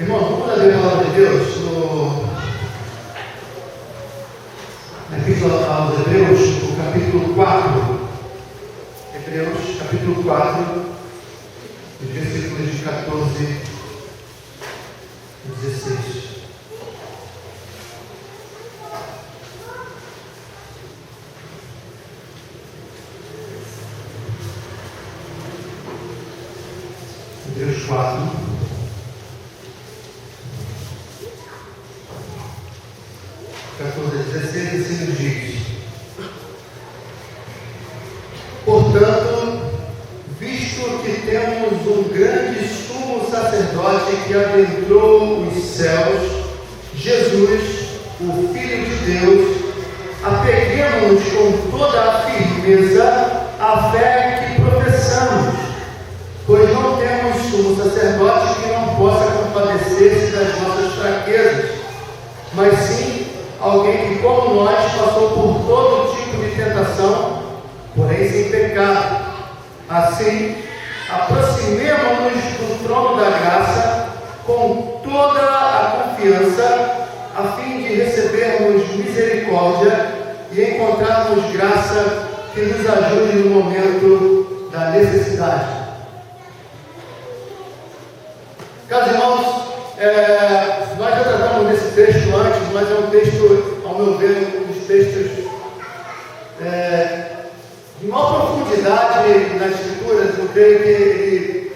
Irmão, vamos ler a palavra de Deus na Epístola aos Hebreus, no capítulo 4. Hebreus, capítulo 4, os versículos de 14 a 16. Hebreus 4. Assim nos diz: portanto, visto que temos um grande sumo sacerdote que adentrou os céus, Jesus, o Filho de Deus, apeguemo-nos com toda a firmeza à fé que professamos, pois não temos sumo sacerdote que não possa compadecer-se das nossas fraquezas, mas sim alguém que, como nós, passou por todo tipo de tentação, porém sem pecado. Assim, aproximemo-nos do trono da graça com toda a confiança, a fim de recebermos misericórdia e encontrarmos graça que nos ajude no momento da necessidade. Caros irmãos, nós já tratamos desse texto antes, mas é um texto, ao meu ver, um dos textos de maior profundidade nas Escrituras. Eu creio que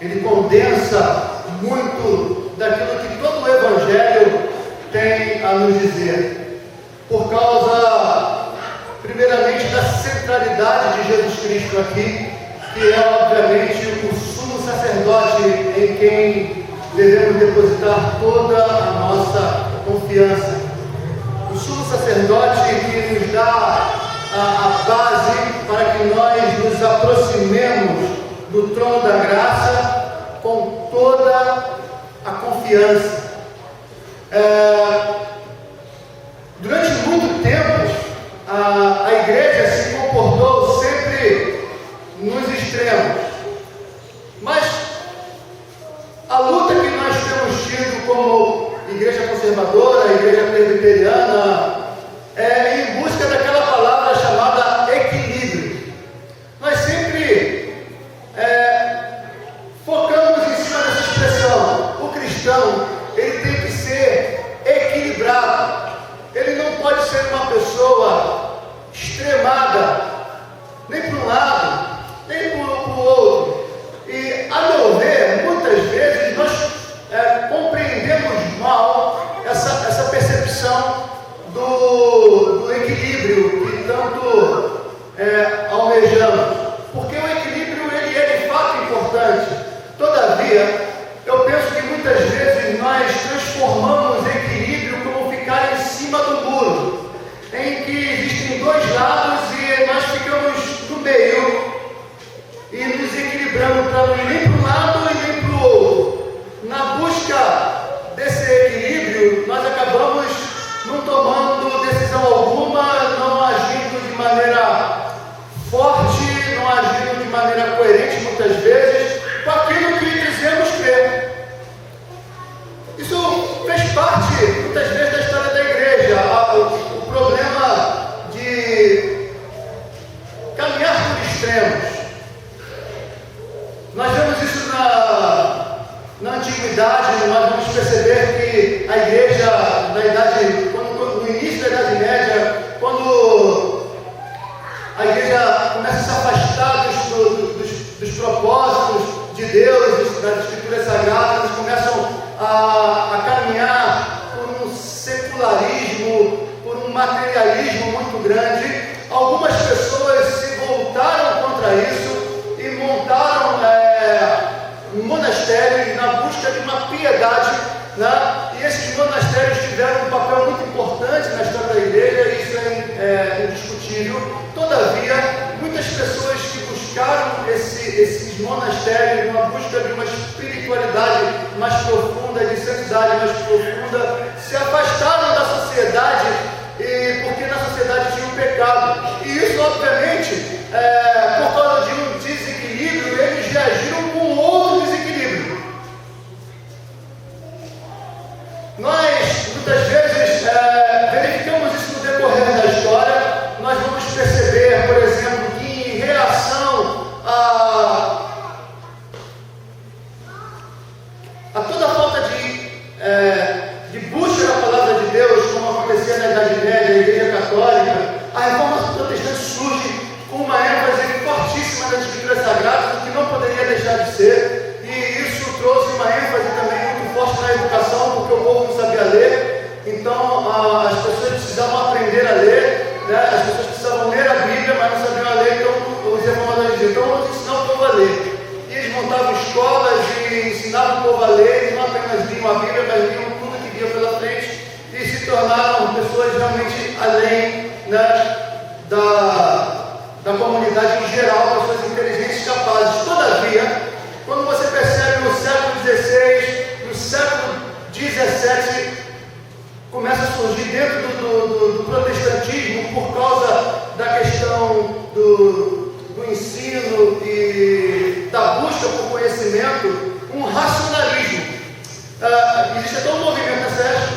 ele condensa muito daquilo que todo o Evangelho tem a nos dizer, por causa, primeiramente, da centralidade de Jesus Cristo aqui, que é, obviamente, o sumo sacerdote em quem devemos depositar toda a nossa confiança. O sumo sacerdote que nos dá a base para que nós nos aproximemos do trono da graça com toda a confiança. Durante muito tempo, a igreja se comportou sempre nos extremos, mas a luta que nós temos tido como igreja conservadora, igreja presbiteriana, é em busca daquela palavra chamada equilíbrio. Nós sempre focamos em cima dessa expressão. O cristão, ele tem que ser equilibrado. Ele não pode ser uma pessoa extremada, nem para um lado, nem para o outro. E, a meu ver, muitas vezes nós compreendemos mal essa percepção do equilíbrio que tanto almejamos, porque o equilíbrio ele é de fato importante. Todavia, eu penso que muitas vezes nós transformamos equilíbrio como ficar em cima do muro, em que existem dois lados e nós ficamos no meio e nos equilibrando para não ir nem para um lado e nem para o outro. Na busca desse equilíbrio, nós acabamos não tomando decisão alguma, não agindo de maneira forte, não agindo de maneira coerente muitas vezes com aquilo que dizemos crer. Isso fez parte muitas vezes da história da igreja, o problema de caminhar por extremos. Nós vemos isso na antiguidade. Nós vamos perceber que a igreja, no início da Idade Média, quando a igreja começa a se afastar dos propósitos de Deus, das Escrituras Sagradas, eles começam a caminhar por um secularismo, por um materialismo muito grande. Algumas pessoas se voltaram contra isso e montaram monastérios na busca de uma piedade, né? E esses monastérios tiveram um papel muito importante na história da igreja, isso é indiscutível. Todavia, muitas pessoas que buscaram esses monastérios na busca de uma espiritualidade mais profunda, de santidade mais profunda, se afastaram da sociedade, porque na sociedade tinha um pecado. E isso, obviamente, por causa de um desequilíbrio, eles reagiram com outro desequilíbrio. ensinavam o povo a ler, e não apenas liam a Bíblia, mas liam tudo que via pela frente, e se tornaram pessoas realmente além, né, da comunidade em geral, pessoas inteligentes e capazes. Todavia, quando você percebe no século XVI, no século XVII, começa a surgir dentro do protestantismo, por causa da questão do ensino e da busca por conhecimento, um racionalismo. Existe até um movimento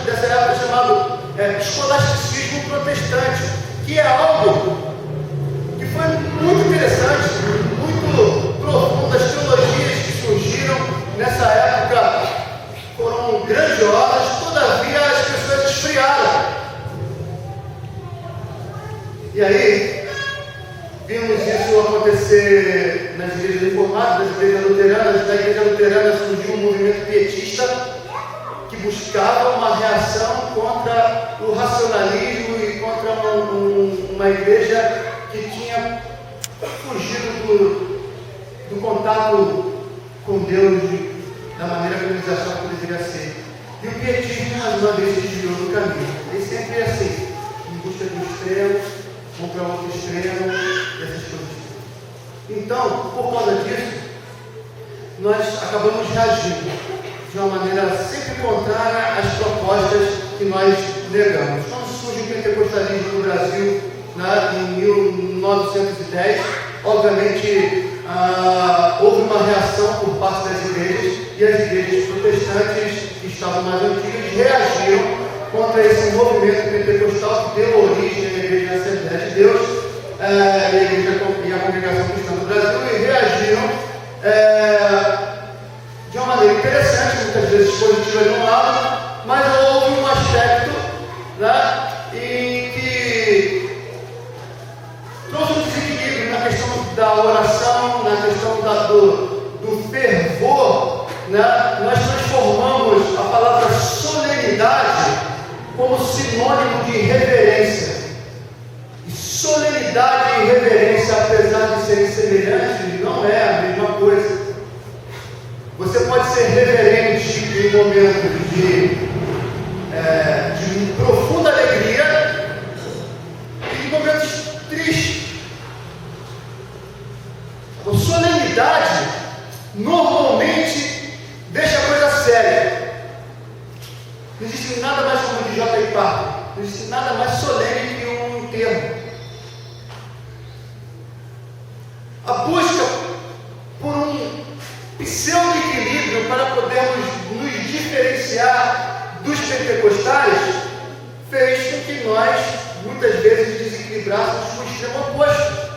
dessa época chamado escolasticismo protestante, que é algo que foi muito interessante, muito profundo. As teologias que surgiram nessa época foram grandiosas, todavia as pessoas esfriaram. E aí, vimos isso acontecer nas igrejas reformadas, nas igrejas luteranas. Na igreja luterana surgiu um movimento pietista que buscava uma reação contra o racionalismo e contra uma igreja que tinha fugido do contato com Deus da maneira como eles achavam que deveria ser. E o pietismo, mais uma vez, se desviou do caminho. Ele sempre é assim, em busca de um extremo, vão para outro extremo, e essas coisas. Então, por causa disso, nós acabamos reagindo de uma maneira sempre contrária às propostas que nós negamos. Quando surge o pentecostalismo no Brasil, em 1910, obviamente houve uma reação por parte das igrejas, e as igrejas protestantes que estavam mais antigas reagiram contra esse movimento pentecostal que deu origem à Igreja Assembleia de Deus e a Congregação Cristã do Brasil, e reagiram de uma maneira interessante, muitas vezes positiva de um lado, mas houve um aspecto, né, em que trouxe um desequilíbrio na questão da oração, na questão do fervor, né? Nós transformamos a palavra solenidade como sinônimo de reverência. E solenidade e reverência, apesar de serem semelhantes, não é a mesma coisa. Você pode ser reverente em momentos de profunda alegria e em momentos tristes. A solenidade normalmente deixa a coisa séria. Não existe nada mais como de J.I. Parker, não existe nada mais solene que um enterro. A busca por um pseudo-equilíbrio para podermos nos diferenciar dos pentecostais fez com que nós, muitas vezes, desequilibrássemos o extremo oposto.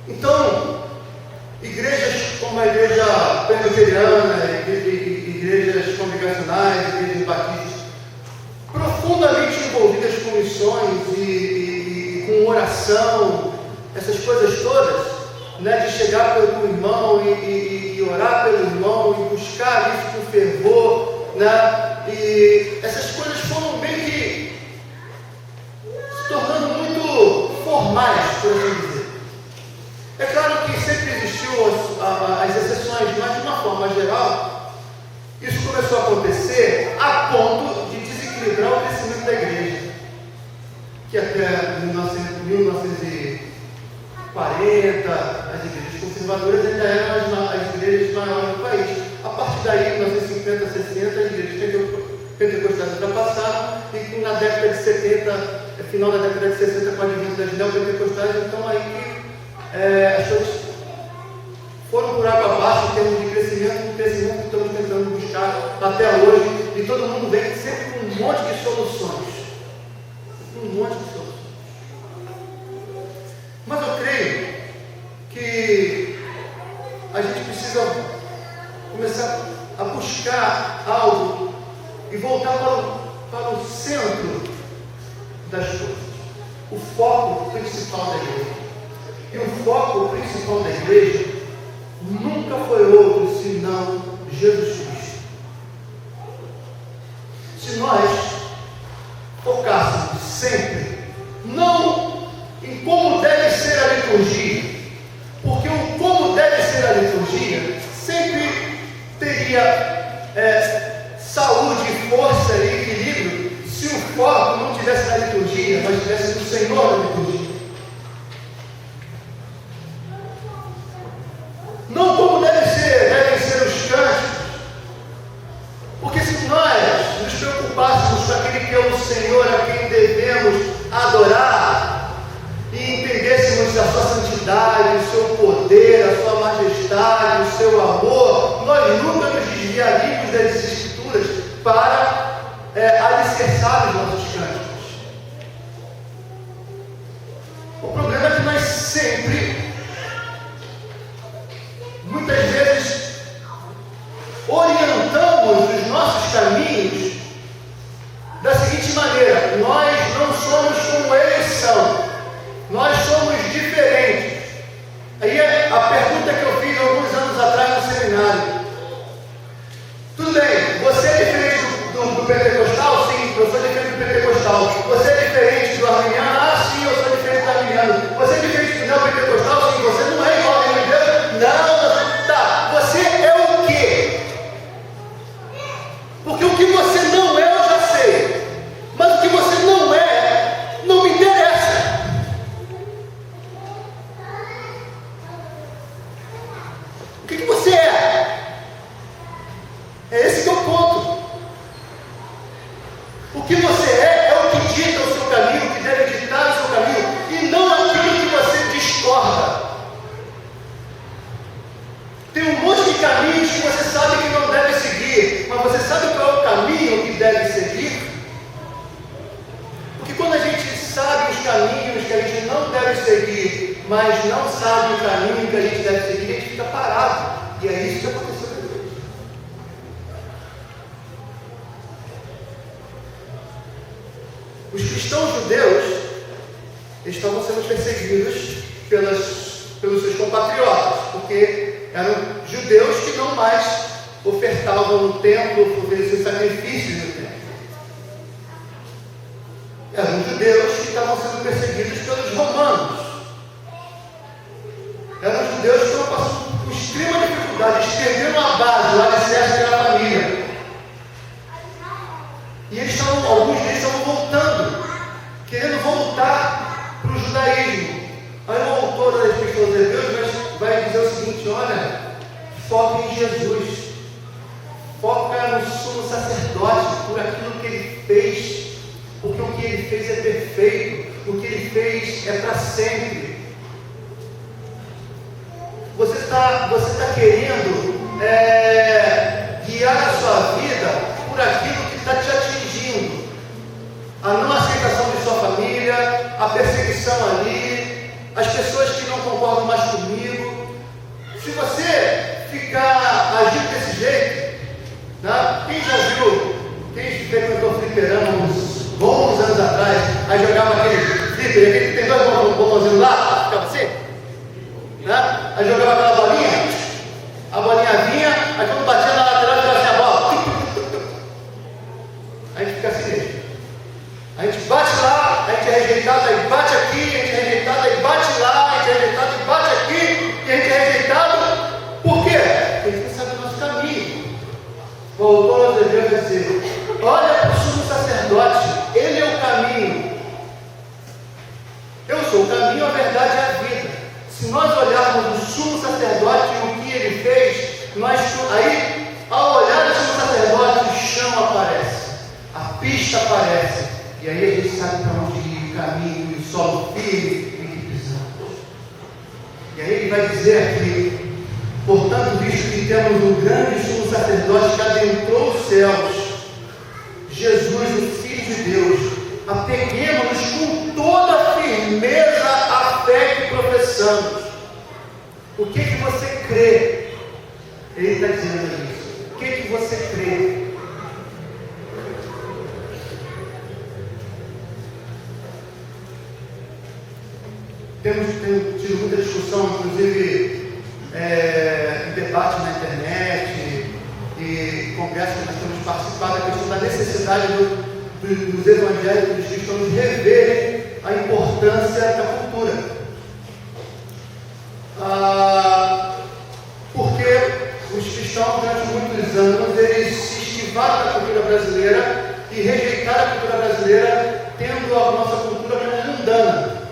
Então, igrejas como a igreja presbiteriana, igrejas congregacionais, igrejas batistas, profundamente envolvidas com missões e com oração, essas coisas todas, né, de chegar pelo irmão e orar pelo irmão e buscar isso com fervor, né, e essas coisas foram bem que se tornando muito formais, por assim dizer. É claro que sempre existiu as exceções, mas de uma forma geral, isso começou a acontecer a ponto de desequilibrar o crescimento da igreja, que até 1940, as igrejas conservadoras ainda eram as igrejas maiores do país. A partir daí, em 1950, 60, as igrejas pentecostais ultrapassaram, e na década de 70, final da década de 60, com a advento das neopentecostais, então aí as coisas foram por água abaixo em termos de crescimento que estamos tentando buscar até hoje, e todo mundo vem sempre com um monte de soluções. Mas eu creio que a gente precisa começar a buscar algo e voltar para o centro das coisas, o foco principal da igreja. E o foco principal da igreja nunca foi outro senão Jesus Cristo. Se nós focássemos sempre, não em como deve ser a liturgia, teria saúde, força e equilíbrio se o foco não estivesse na liturgia, mas estivesse no Senhor na liturgia. Não como devem ser os cânticos, porque se nós nos preocupássemos com aquele que é o Senhor, a quem devemos adorar, e entendêssemos a sua santidade, o seu poder, a sua majestade, o seu amor, nós nunca nos desviaríamos das Escrituras para alicerçar os nossos cânticos. O problema é que nós sempre, muitas vezes, orientamos os nossos caminhos da seguinte maneira: nós não somos como eles são, nós somos diferentes. Aí a pergunta que eu fiz alguns anos atrás no seminário: tudo bem, você é diferente do pentecostal? Sim, eu sou diferente do pentecostal. Você é diferente do arminiano? Ah, sim, eu sou diferente do arminiano. Você é diferente do neopentecostal? Sim, você não é igual ao reino de Deus? Não, tá. Você é o quê? Porque o que você não é, eu já sei. Mas o que você não é, não me interessa. O que você é? É esse que é o ponto. O que você é o que dita o seu caminho, o que deve ditar o seu caminho, e não aquilo que você discorda. Tem um monte de caminhos que você sabe que não deve seguir, mas você sabe qual é o caminho que deve seguir? Porque quando a gente sabe os caminhos que a gente não deve seguir, mas não sabe o caminho que a gente deve seguir, a gente fica parado. E é isso que aconteceu com Deus. Os cristãos judeus estavam sendo perseguidos pelos seus compatriotas, porque eram judeus que não mais ofertavam no templo, ofereciam sacrifícios no templo. Eram judeus que estavam sendo perseguidos pelos romanos. Eram judeus que estavam passando por extrema dificuldade, eles perderam a base, o alicerce da família. E alguns deles estavam voltando, querendo voltar para o judaísmo. Aí o autor das Epístolas aos Hebreus vai dizer o seguinte: olha, foca em Jesus, foca no sumo sacerdote, por aquilo que ele fez, porque o que ele fez é perfeito, o que ele fez é para sempre. Você está querendo guiar a sua vida por aquilo que está te atingindo, a não aceitação de sua família, a perseguição ali, as pessoas que não concordam mais comigo. Se você ficar agindo desse jeito, né? Quem já viu, quem frequentou fliperama uns bons anos atrás, aí jogava aquele flipper, tem dois botõezinhos lá, ficava assim, né? Aí jogava aquela bolinha, a bolinha vinha, aí quando batia na lateral, ficava assim a bola. Aí a gente fica assim mesmo. A gente bate lá, a gente é rejeitado, aí bate aqui, a gente é rejeitado, aí bate lá, a gente é rejeitado, e bate aqui, e a gente é rejeitado. Por quê? Porque a gente não sabe o nosso caminho. O autor aos Hebreus vai dizer: olha para o sumo sacerdote, ele é o caminho. Eu sou o caminho, a verdade e a vida. Se nós olharmos o sumo sacerdote e o que ele fez, aí, ao olhar o sumo sacerdote, o chão aparece, a pista aparece, e aí a gente sabe para onde ir, o caminho, o solo firme em que pisamos. E aí ele vai dizer aqui: portanto, visto que temos um grande sumo sacerdote que adentrou os céus, Jesus, o Filho de Deus, apeguemos-nos com toda a firmeza à fé que professamos. O que você crê? Ele está dizendo isso. O que você crê? Temos tido muita discussão, inclusive em debate na internet e congressos que nós temos participado, a questão da necessidade dos evangélicos cristãos reverem a importância da cultura. Porque os cristãos durante muitos anos eles se esquivaram da cultura brasileira e rejeitaram a cultura brasileira, tendo a nossa cultura como mundana.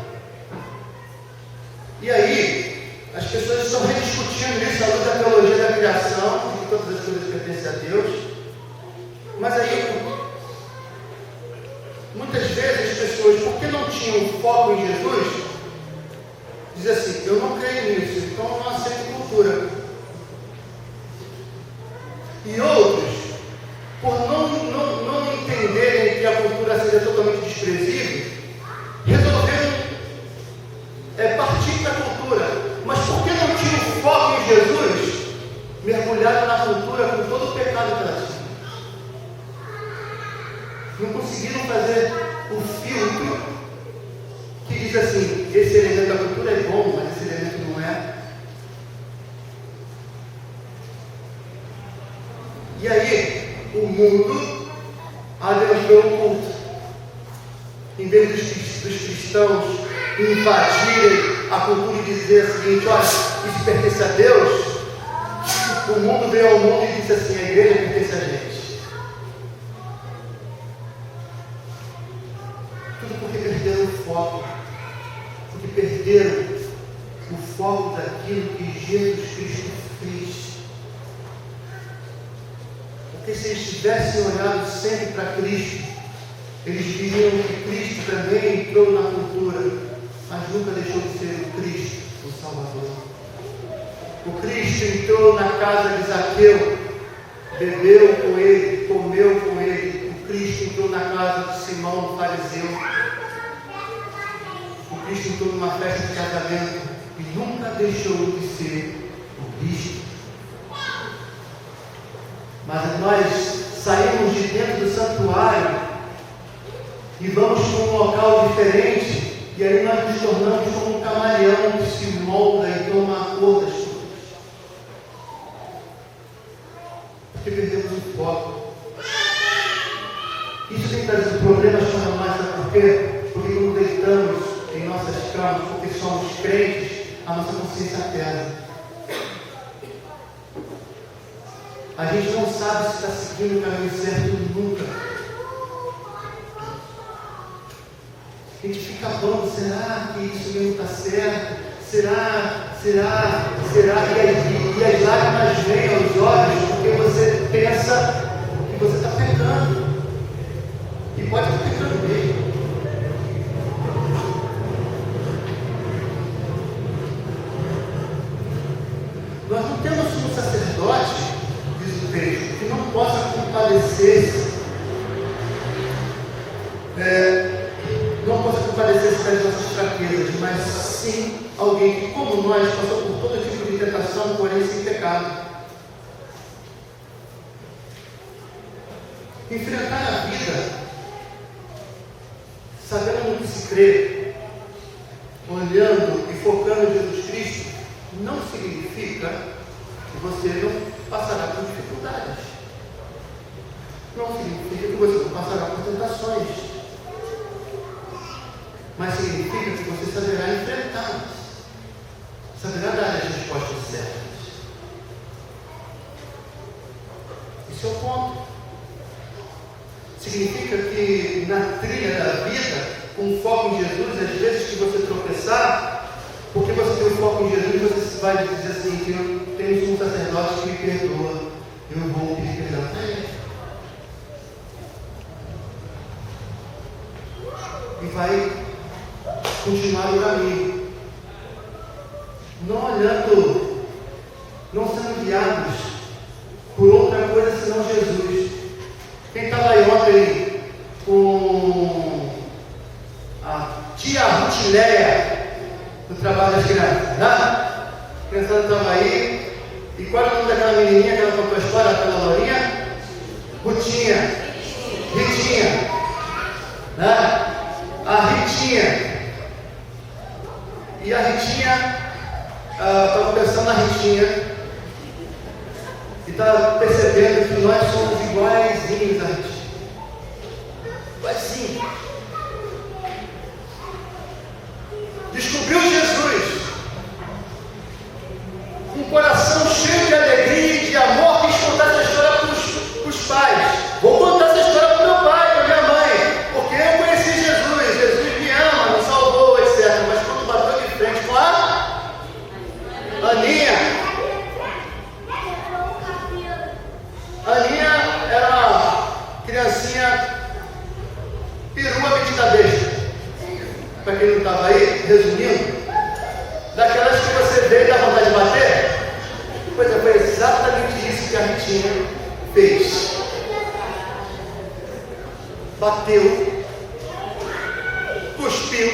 E aí, as pessoas estão rediscutindo isso à luz da teologia da criação, de que todas as coisas pertencem a Deus. Mas aí, muitas vezes as pessoas, porque não tinham foco em Jesus, dizem assim: eu não creio nisso, então eu não aceito cultura. E outros, por não entenderem que a cultura seja totalmente desprezível, resolveram partir da cultura. Mas porque não tinham foco em Jesus, mergulharam na cultura com todo o pecado que ela tinha. Não conseguiram fazer o filtro que diz assim: esse elemento da cultura é bom, mas esse elemento não é. E aí, o mundo adentrou o culto. Em vez dos cristãos invadirem a cultura e dizer o seguinte: olha, isso pertence a Deus, o mundo veio ao mundo e disse assim: a igreja pertence a gente. Tudo porque perderam o foco, porque perderam o foco daquilo que Jesus Cristo fez. Porque se eles tivessem olhado sempre para Cristo, eles viriam que Cristo também entrou na cultura, mas nunca deixou de ser o Cristo, o Salvador. O Cristo entrou na casa de Zaqueu, bebeu com ele, comeu com ele. O Cristo entrou na casa de Simão, o fariseu. O Cristo entrou numa festa de casamento e nunca deixou de ser o Cristo. Mas nós saímos de dentro do santuário e vamos para um local diferente, e aí nós nos tornamos como um camaleão que se molda e toma a cor das coisas. Porque perdemos o foco. Isso tem trazido problemas para nós, sabe por quê? Porque quando deitamos em nossas camas, porque somos crentes, a nossa consciência pesa. A gente não sabe se está seguindo o caminho certo nunca. A gente fica falando: será que isso mesmo está certo? Será? E as lágrimas vêm aos olhos porque você pensa que você está pecando. E pode estar pecando mesmo. Nós não temos um sacerdote, que não possa compadecer-se, não possa compadecer-se das nossas fraquezas, mas sim alguém que, como nós, passou por todo tipo de tentação, porém sem pecado. Enfrentar a vida, sabendo no que se crê, olhando e focando em Jesus Cristo, não significa que você não passará por dificuldades. Não significa que você não passará por tentações. Mas significa que você saberá enfrentá-las. Saberá dar as respostas certas. Esse é o ponto. Significa que na trilha da vida, com foco em Jesus, às vezes que você tropeçar, porque você tem um foco em Jesus, você vai dizer assim: que eu tenho um sacerdote que me perdoa, eu vou pedir perdão para ele. E vai continuar no caminho, não olhando, não sendo guiados por outra coisa senão Jesus. Quem estava aí ontem com a tia Rutileia do trabalho das crianças, né? A criançada estava aí. E qual era o nome daquela menininha que ela contou a história, aquela lourinha? Ritinha, né? A Ritinha. E a Ritinha, estava pensando na Ritinha, e estava percebendo que nós somos iguaizinhos a Ritinha. Iguaizinhos. Descobriu Jesus, um coração cheio de alegria e de amor, que escutar essa história Aninha era uma criancinha perua metida besta. Para quem não estava aí, resumindo, daquelas que você vê e dá vontade de bater. Pois é, foi exatamente isso que a Ritinha fez. Bateu, cuspiu,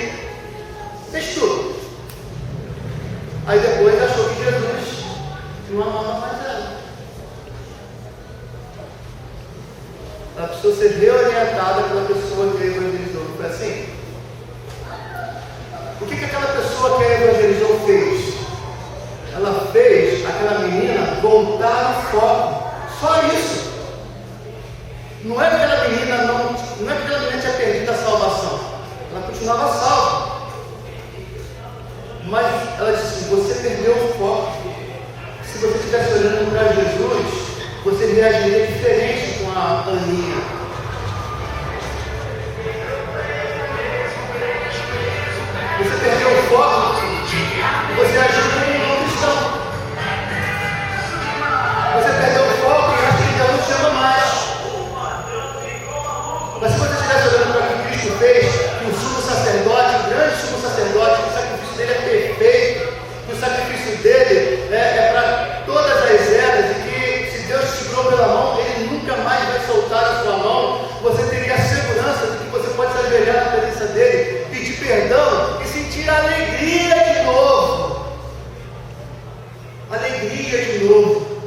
fez tudo. Aí depois achou que Jesus não amava mais ela. Ela precisou ser reorientada pela pessoa que a evangelizou. Não foi assim? O que aquela pessoa que a evangelizou fez? Ela fez aquela menina voltar ao foco. Só isso. Não é que aquela menina não é que aquela menina tinha perdido a salvação. Ela continuava salva. Mas ela disse: você perdeu o foco. Se você estivesse olhando para Jesus, você reagiria diferente com a Aninha. Você perdeu o foco e você agiu como um não cristão. Você perdeu o foco e acha que Deus não te ama mais. Mas se você estivesse olhando para o que Cristo fez, que o sumo sacerdote, o grande sumo sacerdote, que o sacrifício dele é perfeito, que o sacrifício dele é para todas as eras, e que se Deus te segurou pela mão, ele nunca mais vai soltar a sua mão, você teria a segurança de que você pode se ajoelhar na presença dele, pedir perdão e sentir alegria de novo. Alegria de novo.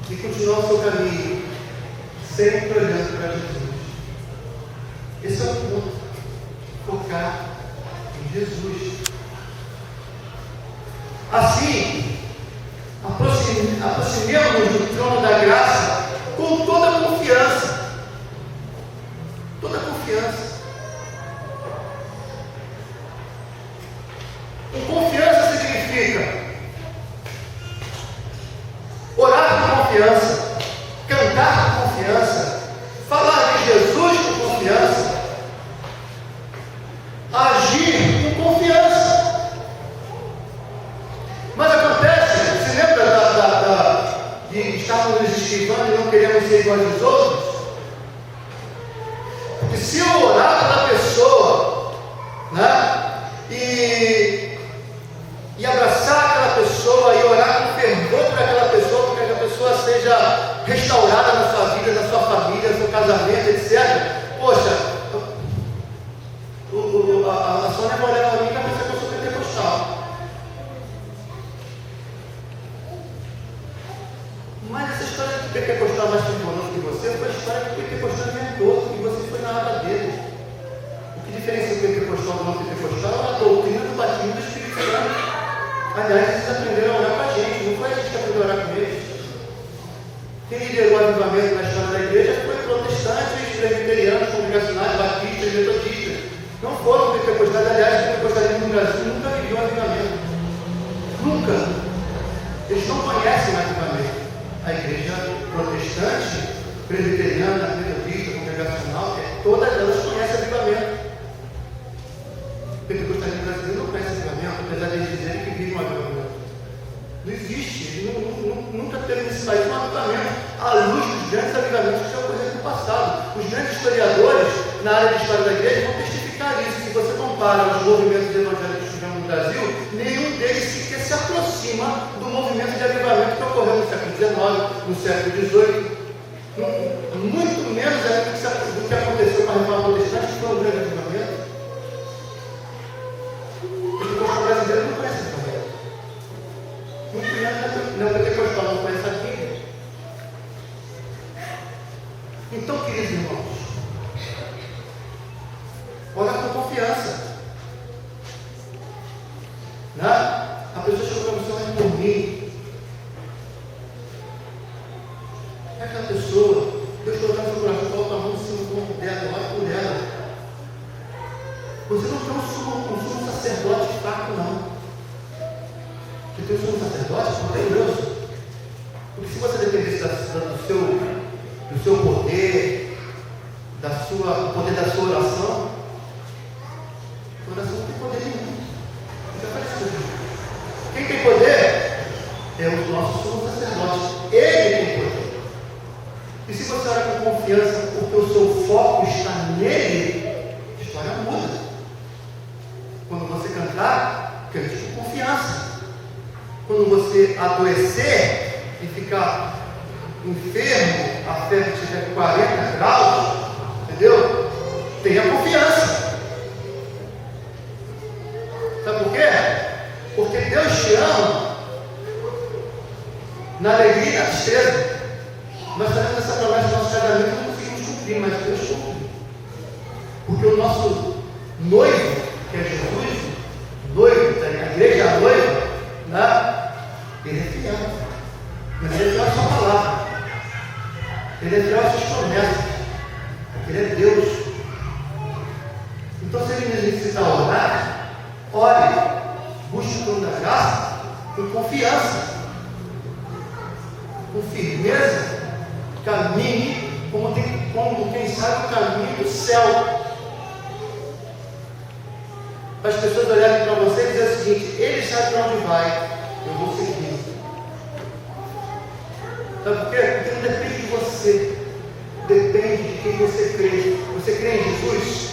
E continuar o seu caminho, sempre olhando para Jesus. Esse é o ponto. Focar em Jesus. Assim, aproximemos-nos do trono da graça com toda a confiança. Toda a confiança. Com confiança significa orar com confiança, cantar com confiança, falar de Jesus com confiança, agir com confiança. Mas acontece, se lembra de estarmos nos esquivando e não queremos ser iguais aos outros? Porque se eu orar pela pessoa, né, e abraçar aquela pessoa e orar com fervor por aquela pessoa, para que aquela pessoa seja restaurada na sua vida, na sua família, no seu casamento, etc. Poxa, a Sônia vai olhar para mim e vai pensar que eu sou pentecostal. Mas essa história de pentecostal mais conosco que você foi a história de pentecostal inventou, e você foi na área dele. O que diferencia o pentecostal do não pentecostal é a doutrina do batismo do Espírito Santo. Aliás, eles aprenderam a orar com a gente, não foi a gente que aprendeu a orar com eles. Quem liderou o avivamento na história da igreja foi protestantes, presbiterianos, congregacionais, batistas, metodistas. Não foram pentecostais. Aliás, o pentecostalismo no Brasil nunca viveu avivamento. Nunca. Eles não conhecem avivamento. A igreja protestante, presbiteriana, metodista, congregacional, todas elas conhecem avivamento. O pentecostalismo brasileiro não conhece avivamento, apesar de eles dizerem que vive um avivamento. Não existe, ele nunca teve nesse país um avivamento à luz dos grandes avivamentos que já ocorreram no passado. Os grandes historiadores na área de história da igreja vão testificar isso. Se você compara os movimentos evangélicos que tivemos no Brasil, nenhum deles sequer se aproxima do movimento de avivamento que ocorreu no século XIX, no século XVIII. Muito menos do que aconteceu com a reforma protestante, que foi um grande avivamento. O brasileiro não conhece avivamento. Muito menos não pentecostal não conhece a Bíblia. Então, queridos irmãos, ora com confiança. Né? A pessoa chegou para você, mas por mim. É aquela pessoa, Deus colocou no seu coração, coloca a mão em cima do corpo dela, ora por ela. Você não tem um sumo sacerdote fraco, não. Você tem um sumo sacerdote poderoso. Porque se você dependesse do seu poder, do poder da sua oração, a oração não tem poder nenhum. Já falei isso. Quem tem nosso sumo sacerdote. Ele tem poder. E se você ora com confiança, porque o seu foco está nele, a história muda. Quando você cantar, cante com confiança. Quando você adoecer e ficar enfermo, a febre tiver 40 graus, entendeu? Tenha confiança. Sabe por quê? Porque Deus te ama na alegria e na tristeza. Nós fazemos essa promessa no nosso casamento, não conseguimos cumprir, mas Deus cumpre. Porque o nosso noivo, que é Jesus, noivo, a igreja é a noiva, né? Ele é fiel. Mas ele é fiel à sua palavra. Ele é fiel às suas promessas. Porque ele é Deus. Então, se ele necessita orar, ore, busque o dom da graça com confiança, com firmeza, caminhe como quem sabe o caminho do céu. Para as pessoas olharem para você e dizer o seguinte: ele sabe para onde vai, eu vou seguir. Sabe por quê? Porque não depende de você, depende de quem você crê. Você crê em Jesus?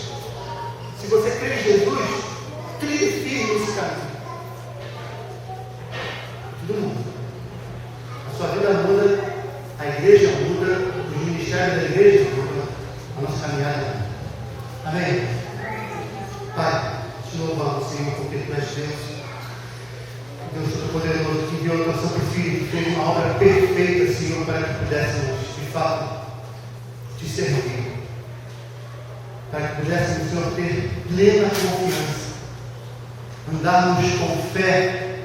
Se você crê em Jesus, trilhe firme nesse caminho. Tudo muda. A sua vida muda, a igreja muda, os ministérios da igreja mudam, a nossa caminhada muda. Amém? Pai, te louvamos, Senhor, porque Tu és Deus. Deus Todo-Poderoso, que enviou o teu Santo Filho, que fez uma obra perfeita, Senhor, para que pudéssemos, de fato, te servir. Para que pudéssemos, Senhor, ter plena confiança, andarmos com fé,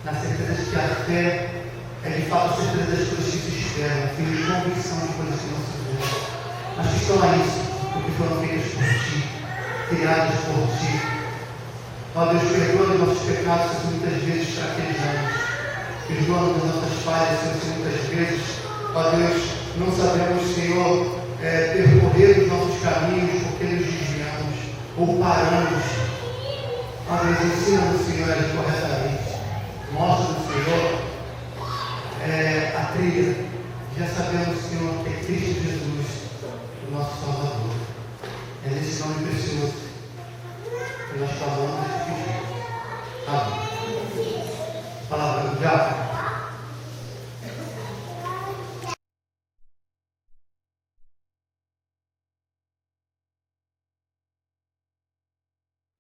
na certeza de que a fé é de fato a certeza das coisas que se esperam, filho de convicção de coisas que não se veem, mas que estão a isso, porque foram feitas por Ti, criadas por Ti. Ó Deus, perdoa-nos nossos pecados, se muitas vezes fraquejamos. Perdoa-nos as nossas falhas, se muitas vezes, ó Deus, não sabemos, Senhor, percorrer os nossos caminhos porque nos desviamos ou paramos. Ó Deus, ensina-nos, Senhor, a